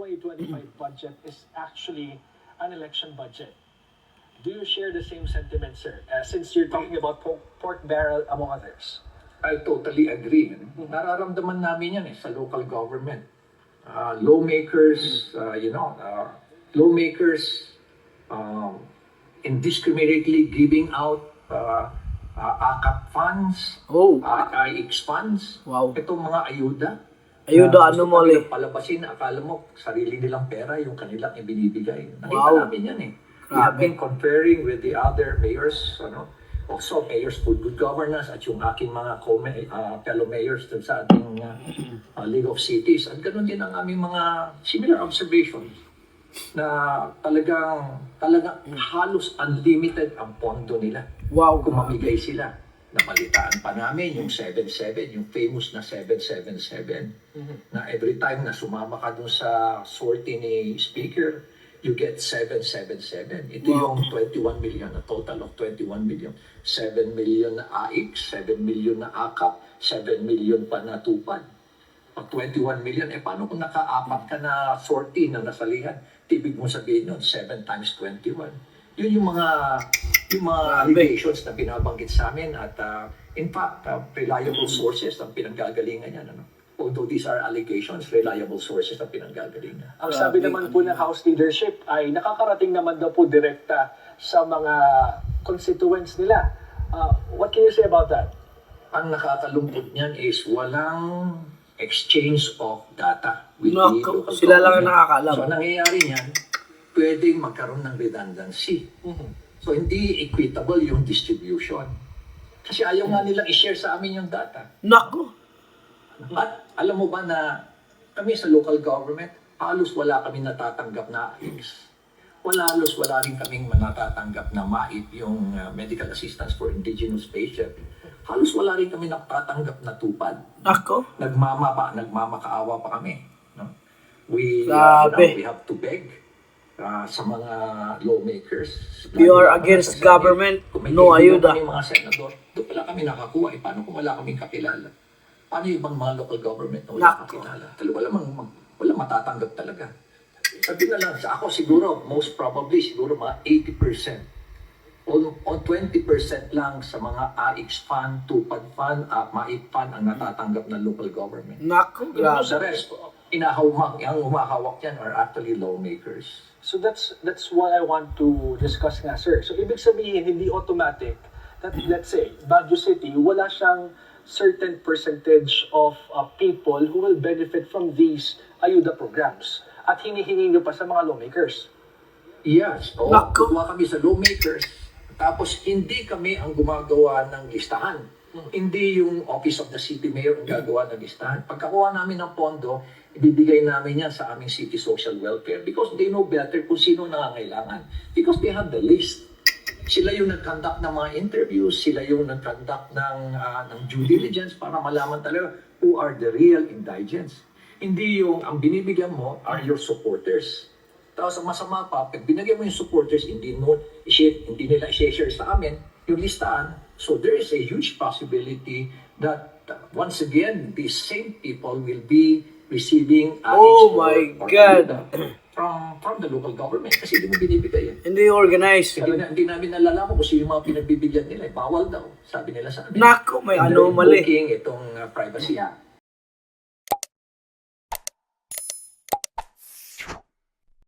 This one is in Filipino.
2025 budget is actually an election budget. Do you share the same sentiment, sir? Since you're talking about pork barrel, among others. I totally agree. Nararamdaman namin yan sa local government. Lawmakers, lawmakers indiscriminately giving out AKAP funds, IX funds, itong mga ayuda. Ayuda, ano mo ulit? Palabasin, akala mo sarili nilang pera yung kanilang ibinibigay. Nakita namin yan eh. We have been comparing with the other mayors, also mayors for good governance at yung aking mga fellow mayors dun sa ating League of Cities. At ganoon din ang aming mga similar observations na talagang halos unlimited ang pondo nila. Kung mamigay sila. Napalitaan pa namin yung 7-7, yung famous na 777, na every time na sumama ka dun sa sortie ni Speaker, you get 777. Ito yung 21 million, a total of 21 million. 7 million na AIX, 7 million na AKAP, 7 million pa na tupad. Pag 21 million, paano kung nakaapat ka na sortie na nasalihan? Tibig mo sabihin nun, 7 times 21. Yun yung mga allegations na binabanggit sa amin at in fact, reliable sources ang pinanggagalingan yan. Although these are allegations, reliable sources ang pinanggagalingan. Ang sabi naman po ng House leadership ay nakakarating naman daw po direkta sa mga constituents nila. What can you say about that? Ang nakakalungkot niyan is walang exchange of data. Sila lang ang nakakaalam. So, nangyayari niyan, pwedeng magkaroon ng redundancy. So, hindi equitable yung distribution. Kasi ayaw nga nilang i-share sa amin yung data. At alam mo ba na kami sa local government, halos wala kami natatanggap na AIX. Halos wala rin kaming natatanggap na MAIP, yung Medical Assistance for Indigenous Patients. Halos wala rin kami natatanggap na tupad. Nagmamakaawa pa kami. No? We have to beg sa mga lawmakers. You are against government, no ayuda. Kung may mga senador, doon pala kami nakakuha. Paano kung wala kaming kakilala? Paano yung ibang mga local government na wala kakilala? Wala matatanggap talaga. Sabi na lang, sa ako siguro, most probably, siguro mga 80%. O 20% lang sa mga AIX fund, tupad fund, MAIP fund ang natatanggap ng local government. Sa rest, ang humahawak yan are actually lawmakers. So that's what I want to discuss nga, sir. So ibig sabihin, hindi automatic that, let's say, Baguio City, wala siyang certain percentage of people who will benefit from these ayuda programs. At hinihingi nyo pa sa mga lawmakers. Yes. Kuha kami sa lawmakers. Tapos hindi kami ang gumagawa ng listahan. Hindi yung Office of the City Mayor ang gagawa ng listahan. Pagkakuha namin ng pondo, ibibigay namin yan sa aming City Social Welfare because they know better kung sino nangangailangan. Because they have the list. Sila yung nag-conduct ng mga interviews, sila yung nag-conduct ng due diligence para malaman talaga who are the real indigents. Hindi yung ang binibigyan mo are your supporters. Tapos ang masama pa, pag binigyan mo yung supporters, hindi nila i-share sa amin yung listahan. So there is a huge possibility that once again, these same people will be receiving from the local government kasi hindi mo binibigay yan. Hindi organized. Hindi namin nalalaman kung sino yung mga pinagbibigyan nila. Bawal daw, sabi nila sa amin. May anomaly. Invoking itong privacy.